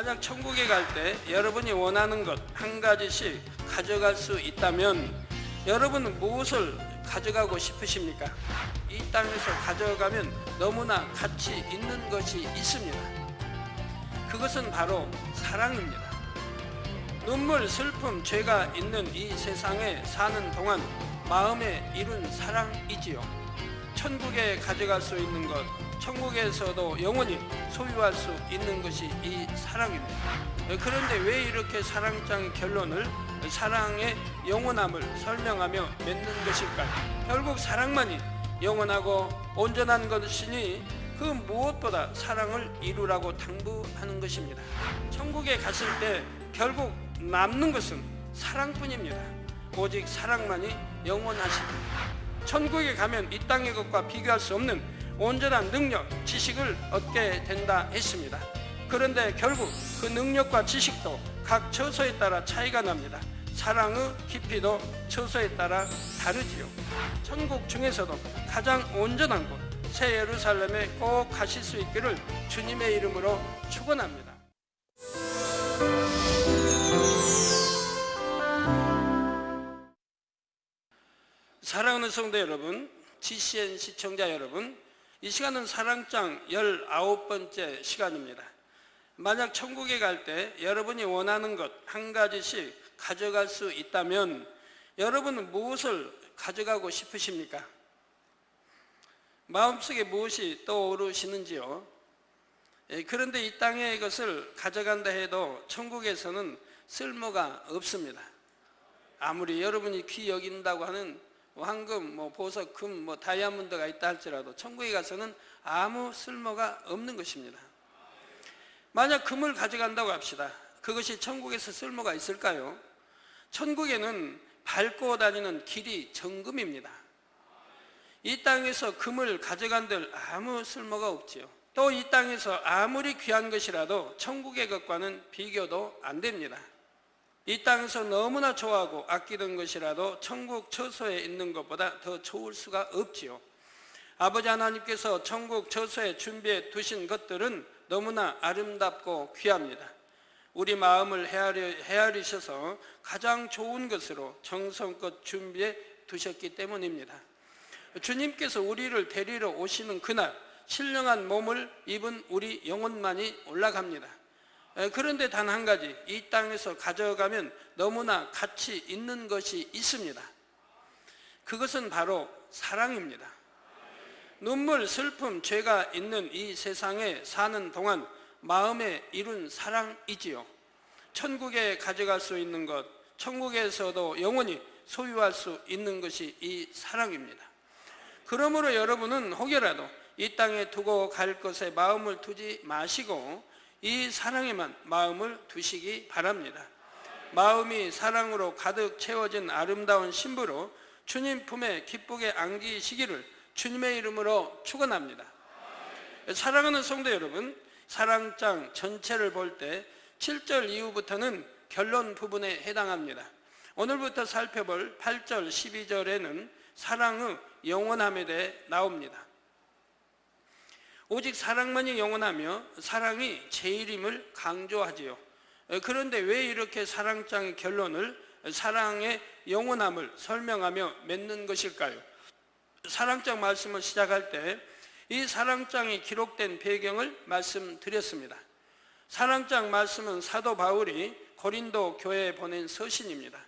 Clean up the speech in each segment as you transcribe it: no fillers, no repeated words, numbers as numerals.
만약 천국에 갈 때 여러분이 원하는 것 한 가지씩 가져갈 수 있다면 여러분은 무엇을 가져가고 싶으십니까? 이 땅에서 가져가면 너무나 가치 있는 것이 있습니다. 그것은 바로 사랑입니다. 눈물, 슬픔, 죄가 있는 이 세상에 사는 동안 마음에 이룬 사랑이지요. 천국에 가져갈 수 있는 것, 천국에서도 영원히 소유할 수 있는 것이 이 사랑입니다. 그런데 왜 이렇게 사랑장의 결론을 사랑의 영원함을 설명하며 맺는 것일까요? 결국 사랑만이 영원하고 온전한 것이니 그 무엇보다 사랑을 이루라고 당부하는 것입니다. 천국에 갔을 때 결국 남는 것은 사랑뿐입니다. 오직 사랑만이 영원하십니다. 천국에 가면 이 땅의 것과 비교할 수 없는 온전한 능력, 지식을 얻게 된다 했습니다. 그런데 결국 그 능력과 지식도 각 처소에 따라 차이가 납니다. 사랑의 깊이도 처소에 따라 다르지요. 천국 중에서도 가장 온전한 곳 새 예루살렘에 꼭 가실 수 있기를 주님의 이름으로 축원합니다. 사랑하는 성도 여러분, GCN 시청자 여러분, 이 시간은 사랑장 19번째 시간입니다. 만약 천국에 갈 때 여러분이 원하는 것 한 가지씩 가져갈 수 있다면 여러분은 무엇을 가져가고 싶으십니까? 마음속에 무엇이 떠오르시는지요? 그런데 이 땅의 것을 가져간다 해도 천국에서는 쓸모가 없습니다. 아무리 여러분이 귀 여긴다고 하는 황금, 보석, 금, 다이아몬드가 있다 할지라도 천국에 가서는 아무 쓸모가 없는 것입니다. 만약 금을 가져간다고 합시다. 그것이 천국에서 쓸모가 있을까요? 천국에는 밟고 다니는 길이 정금입니다. 이 땅에서 금을 가져간들 아무 쓸모가 없지요. 또 이 땅에서 아무리 귀한 것이라도 천국의 것과는 비교도 안 됩니다. 이 땅에서 너무나 좋아하고 아끼던 것이라도 천국 처소에 있는 것보다 더 좋을 수가 없지요. 아버지 하나님께서 천국 처소에 준비해 두신 것들은 너무나 아름답고 귀합니다. 우리 마음을 헤아리셔서 가장 좋은 것으로 정성껏 준비해 두셨기 때문입니다. 주님께서 우리를 데리러 오시는 그날 신령한 몸을 입은 우리 영혼만이 올라갑니다. 그런데 단 한 가지, 이 땅에서 가져가면 너무나 가치 있는 것이 있습니다. 그것은 바로 사랑입니다. 눈물, 슬픔, 죄가 있는 이 세상에 사는 동안 마음에 이룬 사랑이지요. 천국에 가져갈 수 있는 것, 천국에서도 영원히 소유할 수 있는 것이 이 사랑입니다. 그러므로 여러분은 혹여라도 이 땅에 두고 갈 것에 마음을 두지 마시고 이 사랑에만 마음을 두시기 바랍니다. 마음이 사랑으로 가득 채워진 아름다운 신부로 주님 품에 기쁘게 안기시기를 주님의 이름으로 축원합니다. 사랑하는 성도 여러분, 사랑장 전체를 볼 때 7절 이후부터는 결론 부분에 해당합니다. 오늘부터 살펴볼 8절, 12절에는 사랑의 영원함에 대해 나옵니다. 오직 사랑만이 영원하며 사랑이 제일임을 강조하지요. 그런데 왜 이렇게 사랑장의 결론을 사랑의 영원함을 설명하며 맺는 것일까요? 사랑장 말씀을 시작할 때 이 사랑장이 기록된 배경을 말씀드렸습니다. 사랑장 말씀은 사도 바울이 고린도 교회에 보낸 서신입니다.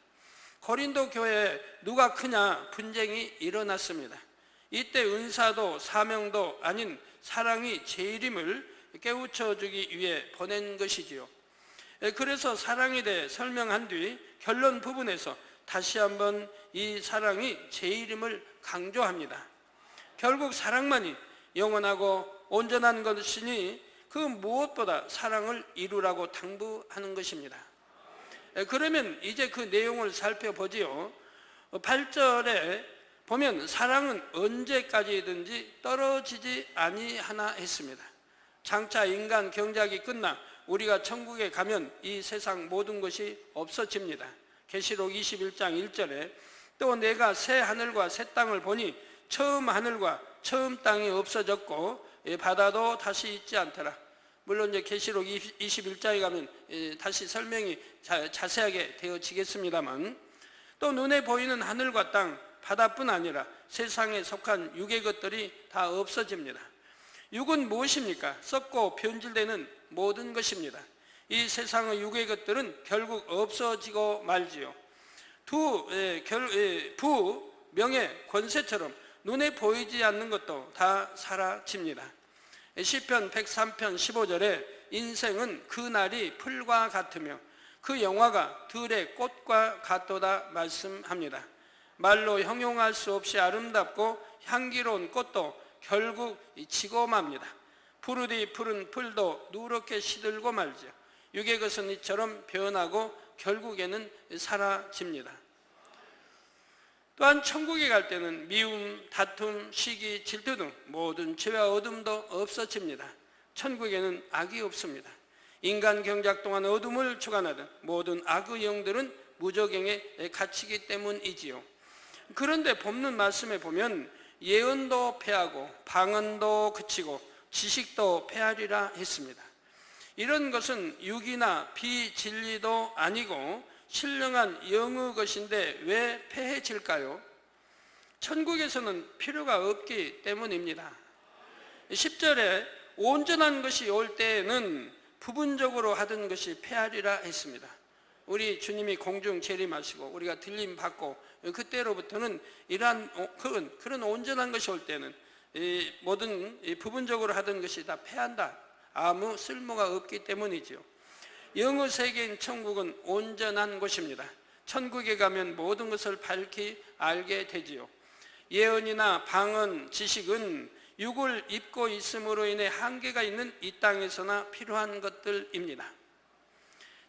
고린도 교회에 누가 크냐 분쟁이 일어났습니다. 이때 은사도 사명도 아닌 사랑이 제일임을 깨우쳐주기 위해 보낸 것이지요. 그래서 사랑에 대해 설명한 뒤 결론 부분에서 다시 한번 이 사랑이 제일임을 강조합니다. 결국 사랑만이 영원하고 온전한 것이니 그 무엇보다 사랑을 이루라고 당부하는 것입니다. 그러면 이제 그 내용을 살펴보지요. 8절에 보면 사랑은 언제까지든지 떨어지지 아니하나 했습니다. 장차 인간 경작이 끝나 우리가 천국에 가면 이 세상 모든 것이 없어집니다. 계시록 21장 1절에 또 내가 새 하늘과 새 땅을 보니 처음 하늘과 처음 땅이 없어졌고 바다도 다시 있지 않더라. 물론 이제 계시록 21장에 가면 다시 설명이 자세하게 되어지겠습니다만, 또 눈에 보이는 하늘과 땅, 바다뿐 아니라 세상에 속한 육의 것들이 다 없어집니다. 육은 무엇입니까? 썩고 변질되는 모든 것입니다. 이 세상의 육의 것들은 결국 없어지고 말지요. 부, 명예, 권세처럼 눈에 보이지 않는 것도 다 사라집니다. 시편 103편 15절에 인생은 그 날이 풀과 같으며 그 영화가 들의 꽃과 같도다 말씀합니다. 말로 형용할 수 없이 아름답고 향기로운 꽃도 결국 지고 맙니다. 푸르디 푸른 풀도 누렇게 시들고 말죠. 육의 것은 이처럼 변하고 결국에는 사라집니다. 또한 천국에 갈 때는 미움, 다툼, 시기, 질투 등 모든 죄와 어둠도 없어집니다. 천국에는 악이 없습니다. 인간 경작 동안 어둠을 주관하던 모든 악의 영들은 무저갱에 갇히기 때문이지요. 그런데 본문 말씀에 보면 예언도 패하고 방언도 그치고 지식도 패하리라 했습니다. 이런 것은 육이나 비진리도 아니고 신령한 영의 것인데 왜 패해질까요? 천국에서는 필요가 없기 때문입니다. 10절에 온전한 것이 올 때에는 부분적으로 하던 것이 패하리라 했습니다. 우리 주님이 공중 재림하시고 우리가 들림 받고 그때로부터는 이러한 그런 온전한 것이 올 때는 모든 부분적으로 하던 것이 다 패한다. 아무 쓸모가 없기 때문이지요. 영의 세계인 천국은 온전한 곳입니다. 천국에 가면 모든 것을 밝히 알게 되지요. 예언이나 방언, 지식은 육을 입고 있음으로 인해 한계가 있는 이 땅에서나 필요한 것들입니다.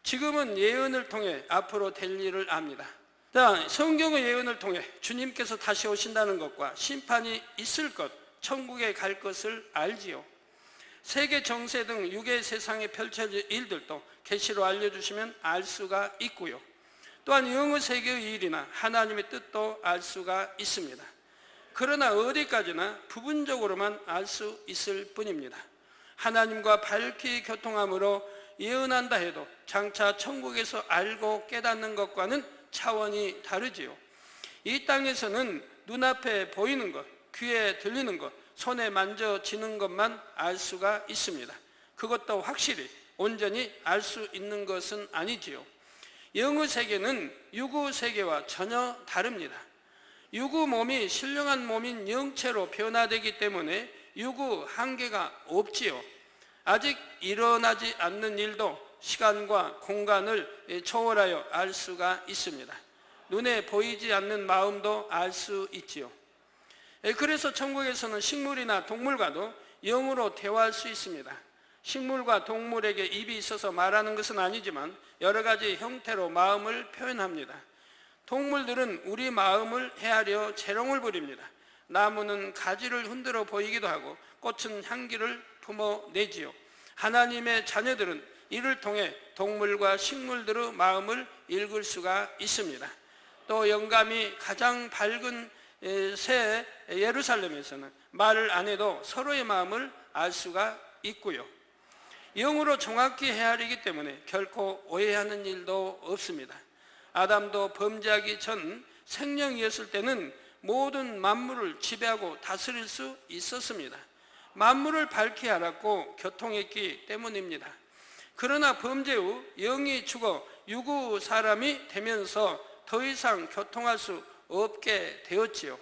지금은 예언을 통해 앞으로 될 일을 압니다. 자, 성경의 예언을 통해 주님께서 다시 오신다는 것과 심판이 있을 것, 천국에 갈 것을 알지요. 세계 정세 등 육의 세상에 펼쳐질 일들도 계시로 알려주시면 알 수가 있고요. 또한 영의 세계의 일이나 하나님의 뜻도 알 수가 있습니다. 그러나 어디까지나 부분적으로만 알 수 있을 뿐입니다. 하나님과 밝히 교통함으로 예언한다 해도 장차 천국에서 알고 깨닫는 것과는 차원이 다르지요. 이 땅에서는 눈앞에 보이는 것, 귀에 들리는 것, 손에 만져지는 것만 알 수가 있습니다. 그것도 확실히 온전히 알 수 있는 것은 아니지요. 영의 세계는 육의 세계와 전혀 다릅니다. 육의 몸이 신령한 몸인 영체로 변화되기 때문에 육의 한계가 없지요. 아직 일어나지 않는 일도 시간과 공간을 초월하여 알 수가 있습니다. 눈에 보이지 않는 마음도 알 수 있지요. 그래서 천국에서는 식물이나 동물과도 영으로 대화할 수 있습니다. 식물과 동물에게 입이 있어서 말하는 것은 아니지만 여러 가지 형태로 마음을 표현합니다. 동물들은 우리 마음을 헤아려 재롱을 부립니다. 나무는 가지를 흔들어 보이기도 하고 꽃은 향기를 품어내지요. 하나님의 자녀들은 이를 통해 동물과 식물들의 마음을 읽을 수가 있습니다. 또 영감이 가장 밝은 새 예루살렘에서는 말을 안 해도 서로의 마음을 알 수가 있고요. 영으로 정확히 헤아리기 때문에 결코 오해하는 일도 없습니다. 아담도 범죄하기 전 생명이었을 때는 모든 만물을 지배하고 다스릴 수 있었습니다. 만물을 밝히 알았고 교통했기 때문입니다. 그러나 범죄 후 영이 죽어 육의 사람이 되면서 더 이상 교통할 수 없게 되었지요.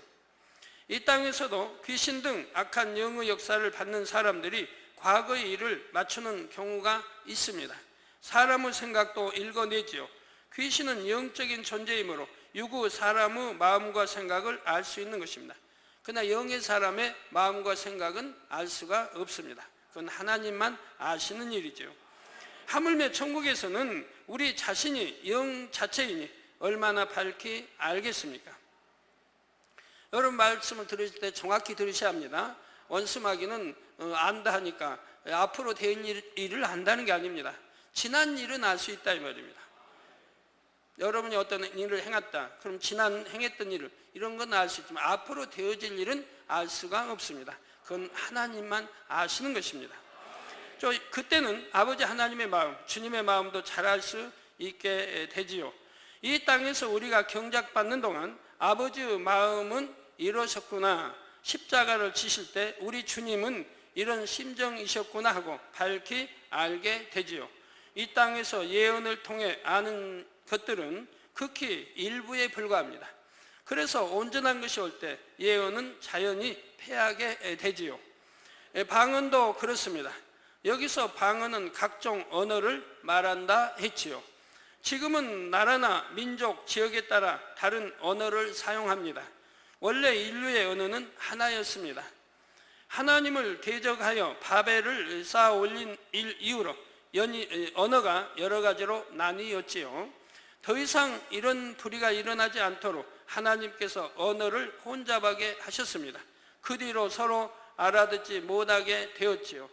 이 땅에서도 귀신 등 악한 영의 역사를 받는 사람들이 과거의 일을 맞추는 경우가 있습니다. 사람의 생각도 읽어내지요. 귀신은 영적인 존재이므로 육의 사람의 마음과 생각을 알 수 있는 것입니다. 그러나 영의 사람의 마음과 생각은 알 수가 없습니다. 그건 하나님만 아시는 일이죠. 하물며 천국에서는 우리 자신이 영 자체이니 얼마나 밝히 알겠습니까? 여러분 말씀을 들으실 때 정확히 들으셔야 합니다. 원수마귀는 안다 하니까 앞으로 될 일을 안다는 게 아닙니다. 지난 일은 알 수 있다 이 말입니다. 여러분이 어떤 일을 행했다. 그럼 지난 행했던 일을 이런 건 알 수 있지만 앞으로 되어질 일은 알 수가 없습니다. 그건 하나님만 아시는 것입니다. 그때는 아버지 하나님의 마음, 주님의 마음도 잘 알 수 있게 되지요. 이 땅에서 우리가 경작받는 동안 아버지의 마음은 이루어졌구나, 십자가를 지실 때 우리 주님은 이런 심정이셨구나 하고 밝히 알게 되지요. 이 땅에서 예언을 통해 아는 것들은 극히 일부에 불과합니다. 그래서 온전한 것이 올 때 예언은 자연히 패하게 되지요. 방언도 그렇습니다. 여기서 방언은 각종 언어를 말한다 했지요. 지금은 나라나 민족, 지역에 따라 다른 언어를 사용합니다. 원래 인류의 언어는 하나였습니다. 하나님을 대적하여 바벨을 쌓아 올린 이후로 언어가 여러 가지로 나뉘었지요. 더 이상 이런 불의가 일어나지 않도록 하나님께서 언어를 혼잡하게 하셨습니다. 그 뒤로 서로 알아듣지 못하게 되었지요.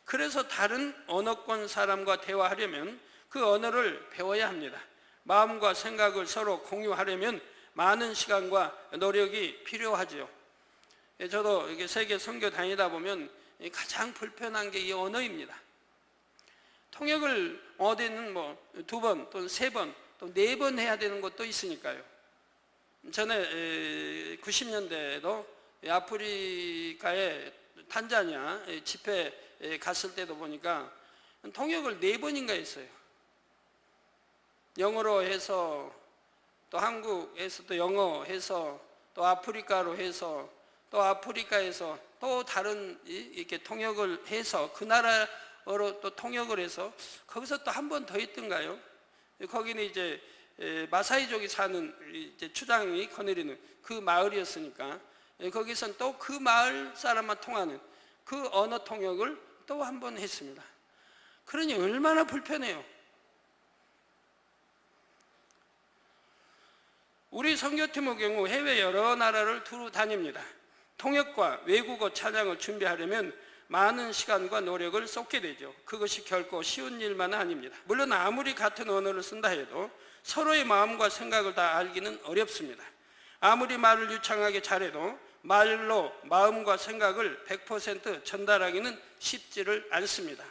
그래서 다른 언어권 사람과 대화하려면 그 언어를 배워야 합니다. 마음과 생각을 서로 공유하려면 많은 시간과 노력이 필요하지요. 저도 이게 세계 선교 다니다 보면 가장 불편한 게 이 언어입니다. 통역을 어디는 2번 또는 3번 또 4번 해야 되는 것도 있으니까요. 전에 90년대에도 아프리카의 탄자니아 집회 갔을 때도 보니까 통역을 4번인가 했어요. 영어로 해서 또 한국에서 또 영어 해서 또 아프리카로 해서 또 아프리카에서 또 다른 이렇게 통역을 해서 그 나라로 또 통역을 해서 거기서 또 한 번 더 있던가요? 거기는 이제 마사이족이 사는 이제 추장이 거느리는 그 마을이었으니까 거기선 또 그 마을 사람만 통하는 그 언어 통역을 또 한 번 했습니다. 그러니 얼마나 불편해요. 우리 선교팀의 경우 해외 여러 나라를 두루 다닙니다. 통역과 외국어 찬양을 준비하려면 많은 시간과 노력을 쏟게 되죠. 그것이 결코 쉬운 일만은 아닙니다. 물론 아무리 같은 언어를 쓴다 해도 서로의 마음과 생각을 다 알기는 어렵습니다. 아무리 말을 유창하게 잘해도 말로 마음과 생각을 100% 전달하기는 쉽지를 않습니다.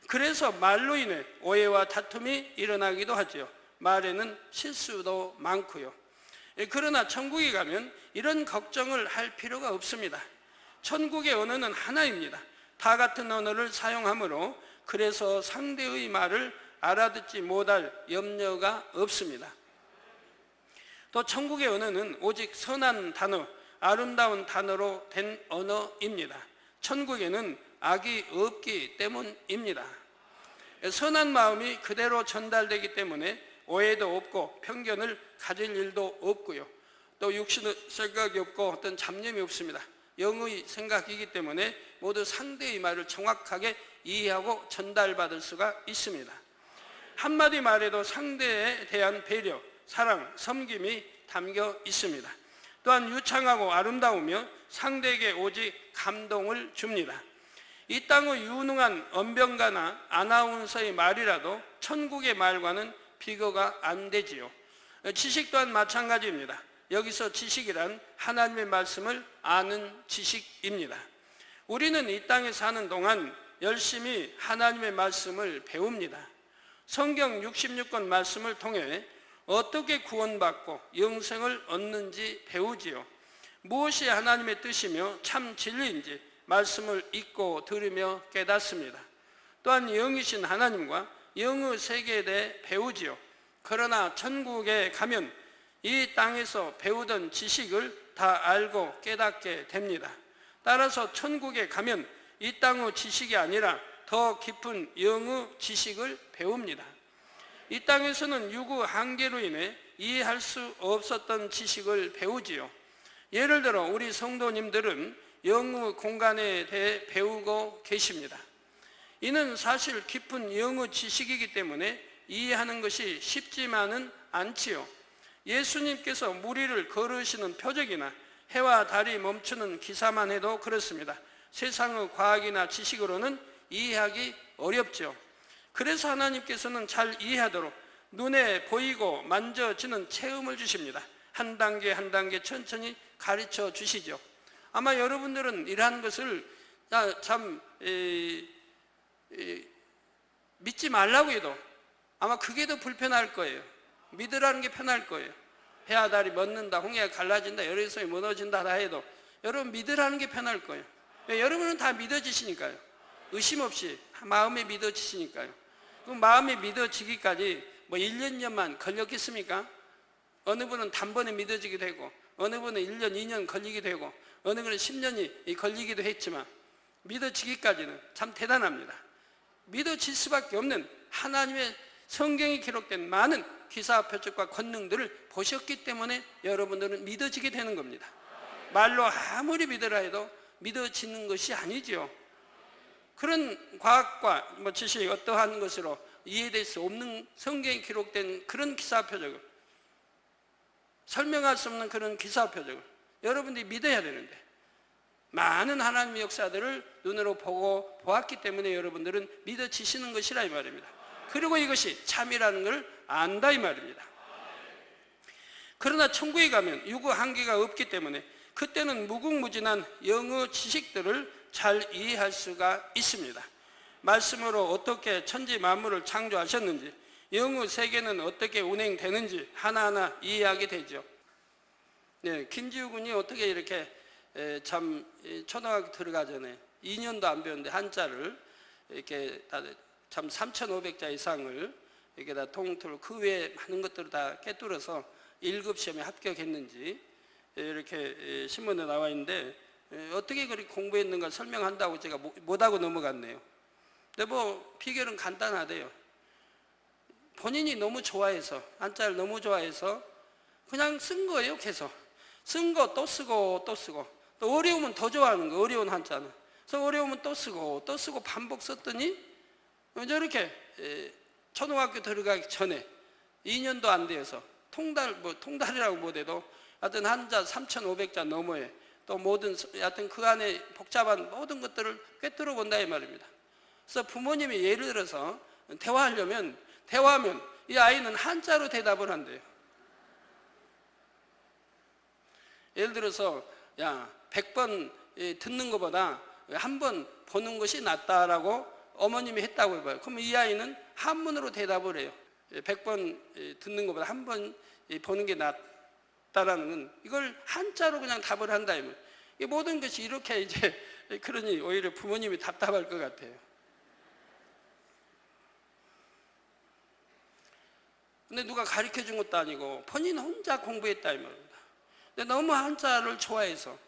그래서 말로 인해 오해와 다툼이 일어나기도 하죠. 말에는 실수도 많고요. 그러나 천국에 가면 이런 걱정을 할 필요가 없습니다. 천국의 언어는 하나입니다. 다 같은 언어를 사용하므로 그래서 상대의 말을 알아듣지 못할 염려가 없습니다. 또 천국의 언어는 오직 선한 단어, 아름다운 단어로 된 언어입니다. 천국에는 악이 없기 때문입니다. 선한 마음이 그대로 전달되기 때문에 오해도 없고 편견을 가질 일도 없고요. 또 육신의 생각이 없고 어떤 잡념이 없습니다. 영의 생각이기 때문에 모두 상대의 말을 정확하게 이해하고 전달받을 수가 있습니다. 한마디 말에도 상대에 대한 배려, 사랑, 섬김이 담겨 있습니다. 또한 유창하고 아름다우며 상대에게 오직 감동을 줍니다. 이 땅의 유능한 언변가나 아나운서의 말이라도 천국의 말과는 비교가 안 되지요. 지식 또한 마찬가지입니다. 여기서 지식이란 하나님의 말씀을 아는 지식입니다. 우리는 이 땅에 사는 동안 열심히 하나님의 말씀을 배웁니다. 성경 66권 말씀을 통해 어떻게 구원받고 영생을 얻는지 배우지요. 무엇이 하나님의 뜻이며 참 진리인지 말씀을 읽고 들으며 깨닫습니다. 또한 영이신 하나님과 영의 세계에 대해 배우지요. 그러나 천국에 가면 이 땅에서 배우던 지식을 다 알고 깨닫게 됩니다. 따라서 천국에 가면 이 땅의 지식이 아니라 더 깊은 영의 지식을 배웁니다. 이 땅에서는 유구 한계로 인해 이해할 수 없었던 지식을 배우지요. 예를 들어 우리 성도님들은 영의 공간에 대해 배우고 계십니다. 이는 사실 깊은 영의 지식이기 때문에 이해하는 것이 쉽지만은 않지요. 예수님께서 무리를 걸으시는 표적이나 해와 달이 멈추는 기사만 해도 그렇습니다. 세상의 과학이나 지식으로는 이해하기 어렵죠. 그래서 하나님께서는 잘 이해하도록 눈에 보이고 만져지는 체험을 주십니다. 한 단계 한 단계 천천히 가르쳐 주시죠. 아마 여러분들은 이러한 것을 참 믿지 말라고 해도 아마 그게 더 불편할 거예요. 믿으라는 게 편할 거예요. 해와 달이 멎는다, 홍해가 갈라진다, 열애성이 무너진다 다 해도 여러분 믿으라는 게 편할 거예요. 여러분은 다 믿어지시니까요. 의심 없이 마음에 믿어지시니까요. 그 마음에 믿어지기까지 뭐 1년, 2년만 걸렸겠습니까? 어느 분은 단번에 믿어지기도 하고, 어느 분은 1년, 2년 걸리기도 하고, 어느 분은 10년이 걸리기도 했지만 믿어지기까지는 참 대단합니다. 믿어질 수밖에 없는 하나님의 성경에 기록된 많은 기사와 표적과 권능들을 보셨기 때문에 여러분들은 믿어지게 되는 겁니다. 말로 아무리 믿으라 해도 믿어지는 것이 아니지요. 그런 과학과 지식 어떠한 것으로 이해될 수 없는 성경에 기록된 그런 기사와 표적을, 설명할 수 없는 그런 기사와 표적을 여러분들이 믿어야 되는데, 많은 하나님의 역사들을 눈으로 보고 보았기 때문에 여러분들은 믿어지시는 것이라 이 말입니다. 그리고 이것이 참이라는 걸 안다 이 말입니다. 그러나 천국에 가면 유구 한계가 없기 때문에 그때는 무궁무진한 영어 지식들을 잘 이해할 수가 있습니다. 말씀으로 어떻게 천지 만물을 창조하셨는지, 영어 세계는 어떻게 운행되는지 하나하나 이해하게 되죠. 네, 김지우 군이 어떻게 이렇게 참 초등학교 들어가 전에 2년도 안 배웠는데 한자를 이렇게 참 3,500자 이상을 이렇게 다 통틀어 그 외에 많은 것들을 다 꿰뚫어서 1급 시험에 합격했는지 이렇게 신문에 나와 있는데, 어떻게 그렇게 공부했는가 설명한다고 제가 못하고 넘어갔네요. 근데 뭐 비결은 간단하대요. 본인이 너무 좋아해서, 한자를 너무 좋아해서 그냥 쓴 거예요. 계속 쓴 거 또 쓰고 또 쓰고, 또 어려우면 더 좋아하는 거, 어려운 한자는. 그래서 어려우면 또 쓰고 또 쓰고 반복 썼더니 저렇게 초등학교 들어가기 전에 2년도 안 되어서 통달이라고 못해도 하여튼 한자 3,500자 넘어에 또 모든 하여튼 그 안에 복잡한 모든 것들을 꿰뚫어 본다 이 말입니다. 그래서 부모님이 예를 들어서 대화하면 이 아이는 한자로 대답을 한대요. 예를 들어서 100번 듣는 것보다 한 번 보는 것이 낫다라고 어머님이 했다고 해봐요. 그러면 이 아이는 한문으로 대답을 해요. 100번 듣는 것보다 한 번 보는 게 낫다라는 건 이걸 한자로 그냥 답을 한다. 이 모든 것이 이렇게 이제 그러니 오히려 부모님이 답답할 것 같아요. 근데 누가 가르쳐 준 것도 아니고 본인 혼자 공부했다 이 말입니다. 근데 너무 한자를 좋아해서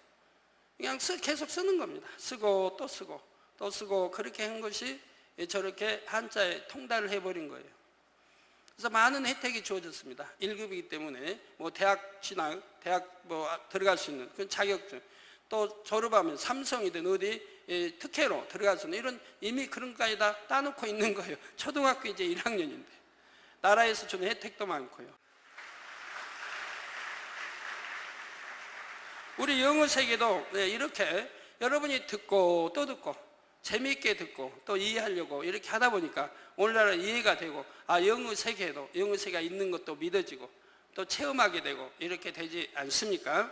그냥 계속 쓰는 겁니다. 쓰고 또 쓰고 또 쓰고 그렇게 한 것이 저렇게 한자에 통달을 해버린 거예요. 그래서 많은 혜택이 주어졌습니다. 1급이기 때문에 뭐 대학 진학, 대학 들어갈 수 있는 그런 자격증, 또 졸업하면 삼성이든 어디 특혜로 들어갈 수 있는 이런 이미 그런 것까지 다 따놓고 있는 거예요. 초등학교 이제 1학년인데 나라에서 주는 혜택도 많고요. 우리 영어 세계도 이렇게 여러분이 듣고 또 듣고 재미있게 듣고 또 이해하려고 이렇게 하다 보니까 오늘날은 이해가 되고, 영어 세계에도 영어 세계가 있는 것도 믿어지고 또 체험하게 되고 이렇게 되지 않습니까?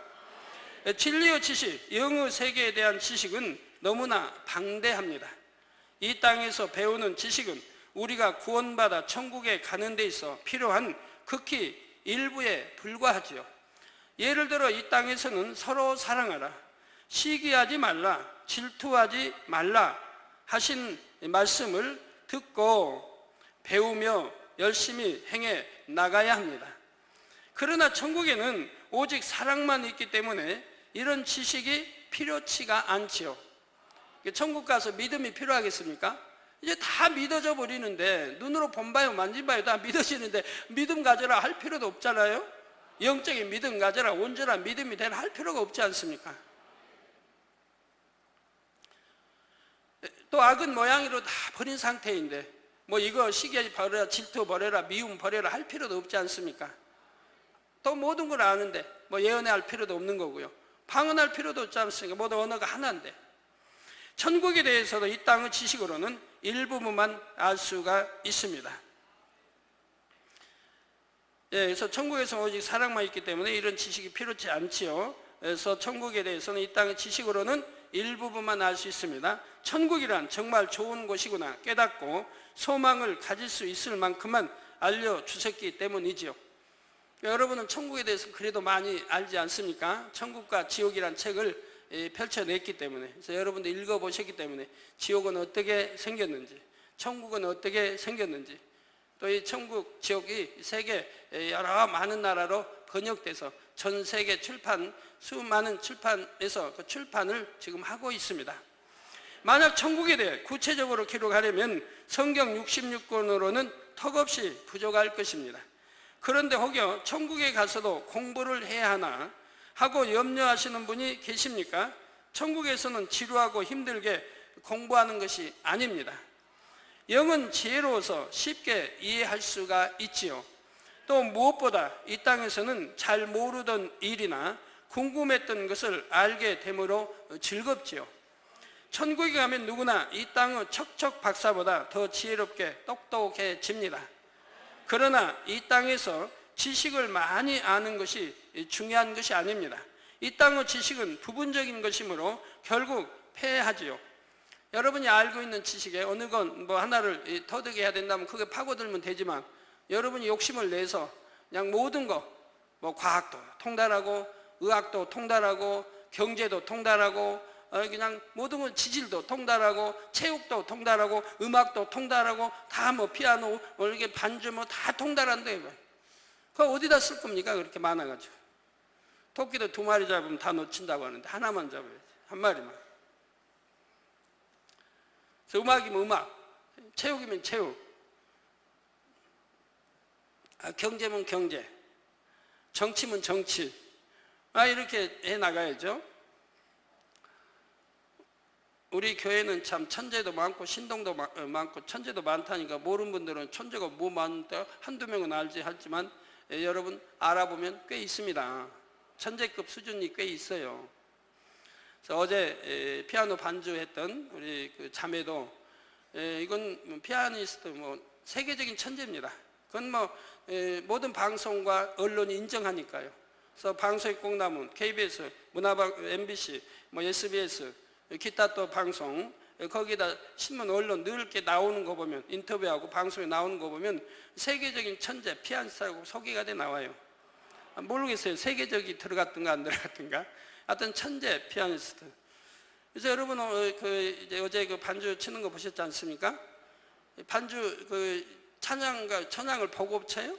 진리의 지식, 영어 세계에 대한 지식은 너무나 방대합니다. 이 땅에서 배우는 지식은 우리가 구원받아 천국에 가는 데 있어 필요한 극히 일부에 불과하지요. 예를 들어 이 땅에서는 서로 사랑하라, 시기하지 말라, 질투하지 말라 하신 말씀을 듣고 배우며 열심히 행해 나가야 합니다. 그러나 천국에는 오직 사랑만 있기 때문에 이런 지식이 필요치가 않지요. 천국 가서 믿음이 필요하겠습니까? 이제 다 믿어져 버리는데, 눈으로 본봐요 만진봐요 다 믿어지는데 믿음 가져라 할 필요도 없잖아요. 영적인 믿음 가져라, 온전한 믿음이 되라 할 필요가 없지 않습니까? 또 악은 모양이로 다 버린 상태인데 뭐 이거 시기 버려라, 질투 버려라, 미움 버려라 할 필요도 없지 않습니까? 또 모든 걸 아는데 뭐 예언할 필요도 없는 거고요. 방언할 필요도 없지 않습니까? 모두 언어가 하나인데. 천국에 대해서도 이 땅의 지식으로는 일부분만 알 수가 있습니다. 그래서 천국에서 오직 사랑만 있기 때문에 이런 지식이 필요치 않지요. 그래서 천국에 대해서는 이 땅의 지식으로는 일부분만 알 수 있습니다. 천국이란 정말 좋은 곳이구나 깨닫고 소망을 가질 수 있을 만큼만 알려주셨기 때문이지요. 여러분은 천국에 대해서 그래도 많이 알지 않습니까? 천국과 지옥이란 책을 펼쳐냈기 때문에, 그래서 여러분도 읽어보셨기 때문에 지옥은 어떻게 생겼는지, 천국은 어떻게 생겼는지, 또 이 천국, 지옥이 세계 여러 많은 나라로 번역돼서 전 세계 출판, 수많은 출판에서 그 출판을 지금 하고 있습니다. 만약 천국에 대해 구체적으로 기록하려면 성경 66권으로는 턱없이 부족할 것입니다. 그런데 혹여 천국에 가서도 공부를 해야 하나 하고 염려하시는 분이 계십니까? 천국에서는 지루하고 힘들게 공부하는 것이 아닙니다. 영은 지혜로워서 쉽게 이해할 수가 있지요. 또 무엇보다 이 땅에서는 잘 모르던 일이나 궁금했던 것을 알게 되므로 즐겁지요. 천국에 가면 누구나 이 땅의 척척 박사보다 더 지혜롭게 똑똑해집니다. 그러나 이 땅에서 지식을 많이 아는 것이 중요한 것이 아닙니다. 이 땅의 지식은 부분적인 것이므로 결국 패하지요. 여러분이 알고 있는 지식에 어느 건 뭐 하나를 터득해야 된다면 그게 파고들면 되지만, 여러분이 욕심을 내서 그냥 모든 거, 뭐 과학도 통달하고 의학도 통달하고 경제도 통달하고 그냥 모든 건 지질도 통달하고 체육도 통달하고 음악도 통달하고 다 뭐 피아노 뭐 이렇게 반주 뭐 다 통달한대. 그거 어디다 쓸 겁니까? 그렇게 많아가지고. 토끼도 2마리 잡으면 다 놓친다고 하는데 하나만 잡아야지, 한 마리만. 그래서 음악이면 음악, 체육이면 체육, 경제면 경제, 정치면 정치, 이렇게 해나가야죠. 우리 교회는 참 천재도 많고 신동도 많고 천재도 많다니까 모르는 분들은 천재가 뭐 많은데 한두 명은 알지 하지만 여러분 알아보면 꽤 있습니다. 천재급 수준이 꽤 있어요. 그래서 어제 피아노 반주했던 우리 그 자매도 이건 피아니스트 뭐 세계적인 천재입니다. 그건 뭐 모든 방송과 언론이 인정하니까요. 그래서 방송이 꼭 나면 KBS, 문화방, MBC, 뭐 SBS, 기타 또 방송, 거기다 신문, 언론 늘 이렇게 나오는 거 보면, 인터뷰하고 방송에 나오는 거 보면 세계적인 천재 피아니스트라고 소개가 돼 나와요. 모르겠어요. 세계적이 들어갔든가 안 들어갔든가. 하여튼 천재 피아니스트. 그래서 여러분 어제 그 반주 치는 거 보셨지 않습니까? 반주 그 찬양가 천양을 보고 쳐요.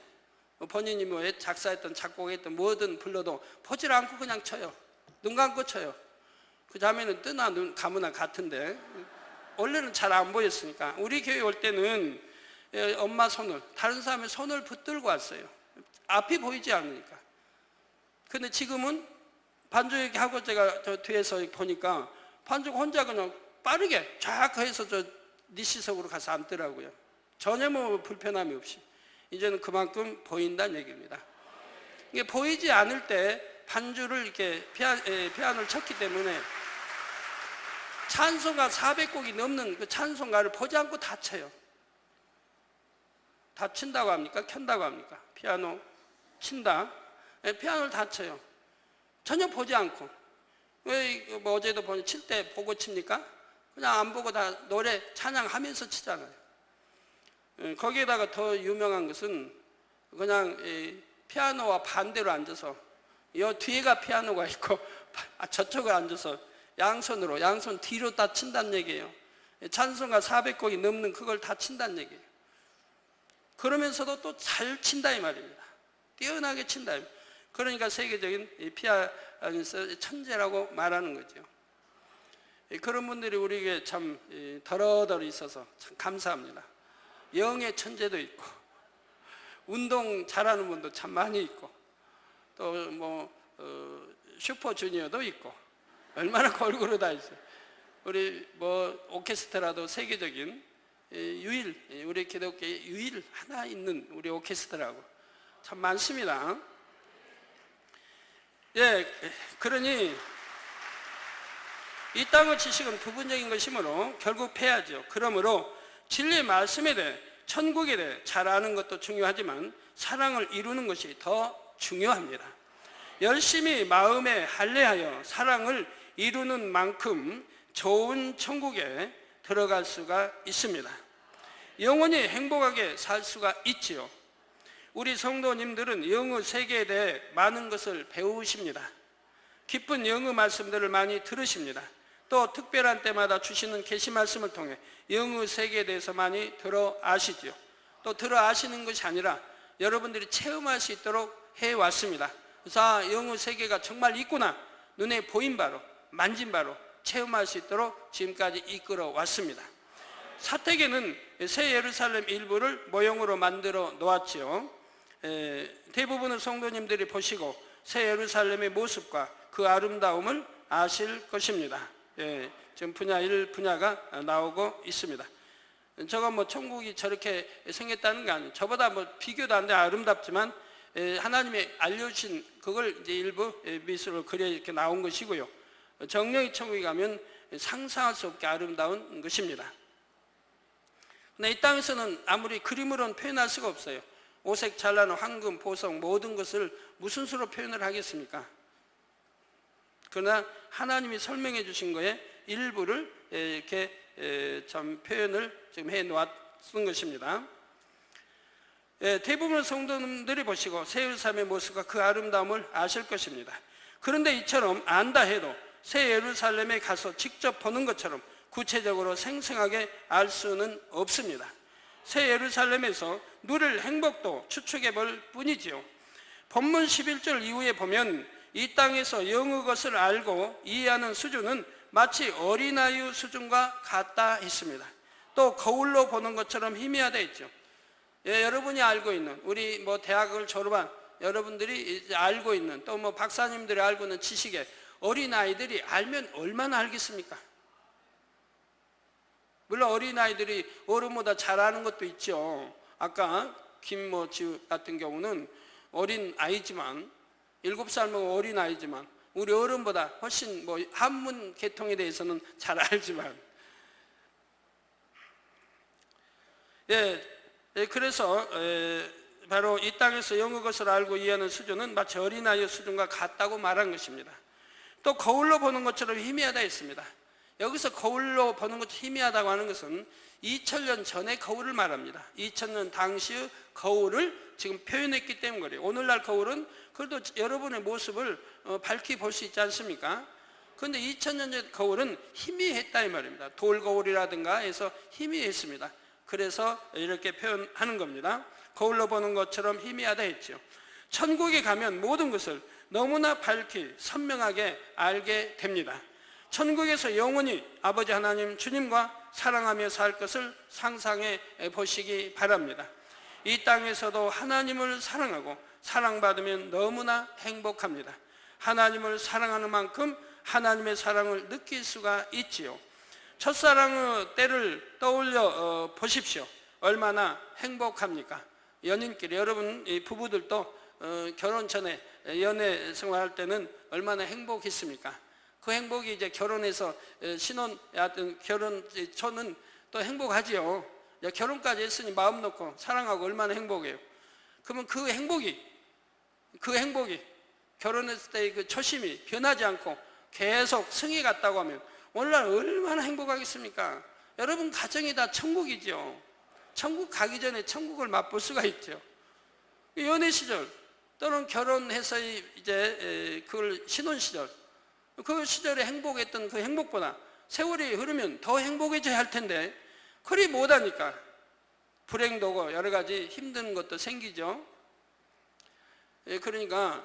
본인이 뭐 작사했던 작곡했던 뭐든 불러도 보질 않고 그냥 쳐요. 눈 감고 쳐요. 그 자매는 뜨나 눈 감으나 같은데 원래는 잘 안 보였으니까. 우리 교회 올 때는 엄마 손을, 다른 사람의 손을 붙들고 왔어요. 앞이 보이지 않으니까. 근데 지금은 반주 이렇게 하고 제가 저 뒤에서 보니까 반주가 혼자 그냥 빠르게 쫙 해서 저 니시석으로 가서 앉더라고요. 전혀 뭐 불편함이 없이. 이제는 그만큼 보인다는 얘기입니다. 이게 보이지 않을 때 반주를 이렇게 피아노를 쳤기 때문에 찬송가 400곡이 넘는 그 찬송가를 보지 않고 다 쳐요. 다 친다고 합니까? 켠다고 합니까? 피아노 친다. 피아노를 다 쳐요. 전혀 보지 않고. 왜 뭐 어제도 보니 칠 때 보고 칩니까? 그냥 안 보고 다 노래 찬양하면서 치잖아요. 거기에다가 더 유명한 것은 그냥 피아노와 반대로 앉아서 이 뒤에가 피아노가 있고 저쪽에 앉아서 양손 뒤로 다 친다는 얘기예요. 찬송가 400곡이 넘는 그걸 다 친다는 얘기예요. 그러면서도 또 잘 친다 이 말입니다. 뛰어나게 친다. 그러니까 세계적인 피아니스트 천재라고 말하는 거죠. 그런 분들이 우리에게 참 더러더러 있어서 참 감사합니다. 영의 천재도 있고 운동 잘하는 분도 참 많이 있고 또 뭐 슈퍼주니어도 있고 얼마나 골고루 다 있어요. 우리 뭐 오케스트라도 세계적인 우리 기독교의 유일 하나 있는 우리 오케스트라고 참 많습니다. 예, 그러니 이 땅의 지식은 부분적인 것이므로 결국 패하죠. 그러므로 진리의 말씀에 대해 천국에 대해 잘 아는 것도 중요하지만 사랑을 이루는 것이 더 중요합니다. 열심히 마음에 할례하여 사랑을 이루는 만큼 좋은 천국에 들어갈 수가 있습니다. 영원히 행복하게 살 수가 있지요. 우리 성도님들은 영의 세계에 대해 많은 것을 배우십니다. 깊은 영의 말씀들을 많이 들으십니다. 또 특별한 때마다 주시는 계시 말씀을 통해 영의 세계에 대해서 많이 들어 아시지요. 또 들어 아시는 것이 아니라 여러분들이 체험할 수 있도록 해왔습니다. 그래서 영의 세계가 정말 있구나, 눈에 보인 바로, 만진 바로 체험할 수 있도록 지금까지 이끌어 왔습니다. 사택에는 새 예루살렘 일부를 모형으로 만들어 놓았지요. 대부분의 성도님들이 보시고 새 예루살렘의 모습과 그 아름다움을 아실 것입니다. 지금 분야 1 분야가 나오고 있습니다. 저거 뭐 천국이 저렇게 생겼다는 게 아니에요. 저보다 뭐 비교도 안 돼 아름답지만 하나님이 알려주신 그걸 이제 일부 미술로 그려 이렇게 나온 것이고요. 정령의 천국에 가면 상상할 수 없게 아름다운 것입니다. 근데 이 땅에서는 아무리 그림으로는 표현할 수가 없어요. 오색 찬란한 황금, 보석 모든 것을 무슨 수로 표현을 하겠습니까? 그러나 하나님이 설명해 주신 거에 일부를 이렇게 좀 표현을 지금 해 놓았던 것입니다. 대부분 성도님들이 보시고 새 예루살렘의 모습과 그 아름다움을 아실 것입니다. 그런데 이처럼 안다 해도 새 예루살렘에 가서 직접 보는 것처럼 구체적으로 생생하게 알 수는 없습니다. 새 예루살렘에서 누릴 행복도 추측해 볼 뿐이지요. 본문 11절 이후에 보면 이 땅에서 영의 것을 알고 이해하는 수준은 마치 어린아이 수준과 같다 했습니다. 또 거울로 보는 것처럼 희미하다 했죠. 여러분이 알고 있는, 우리 뭐 대학을 졸업한 여러분들이 이제 알고 있는, 또 뭐 박사님들이 알고 있는 지식에 어린아이들이 알면 얼마나 알겠습니까? 물론 어린아이들이 어른보다 잘 아는 것도 있죠. 아까 김모지 같은 경우는 어린아이지만 7살 먹은 어린아이지만 우리 어른보다 훨씬 뭐 한문 계통에 대해서는 잘 알지만 그래서 바로 이 땅에서 영의 것을 알고 이해하는 수준은 마치 어린아이의 수준과 같다고 말한 것입니다. 또 거울로 보는 것처럼 희미하다 했습니다. 여기서 거울로 보는 것이 희미하다고 하는 것은 2000년 전의 거울을 말합니다. 2000년 당시의 거울을 지금 표현했기 때문에 그래요. 오늘날 거울은 그래도 여러분의 모습을 밝히 볼 수 있지 않습니까? 그런데 2000년 전 거울은 희미했다 이 말입니다. 돌거울이라든가 해서 희미했습니다. 그래서 이렇게 표현하는 겁니다. 거울로 보는 것처럼 희미하다 했죠. 천국에 가면 모든 것을 너무나 밝히 선명하게 알게 됩니다. 천국에서 영원히 아버지 하나님 주님과 사랑하며 살 것을 상상해 보시기 바랍니다. 이 땅에서도 하나님을 사랑하고 사랑받으면 너무나 행복합니다. 하나님을 사랑하는 만큼 하나님의 사랑을 느낄 수가 있지요. 첫사랑의 때를 떠올려 보십시오. 얼마나 행복합니까? 연인끼리, 여러분 부부들도 결혼 전에 연애 생활할 때는 얼마나 행복했습니까? 그 행복이 이제 결혼해서 신혼, 결혼 초는 또 행복하지요. 결혼까지 했으니 마음 놓고 사랑하고 얼마나 행복해요. 그러면 그 행복이 결혼했을 때의 그 초심이 변하지 않고 계속 성이 갔다고 하면 오늘날 얼마나 행복하겠습니까? 여러분 가정이 다 천국이죠. 천국 가기 전에 천국을 맛볼 수가 있죠. 연애 시절 또는 결혼해서 이제 그걸 신혼 시절, 그 시절에 행복했던 그 행복보다 세월이 흐르면 더 행복해져야 할 텐데 그리 못하니까 불행도 오고 여러 가지 힘든 것도 생기죠. 그러니까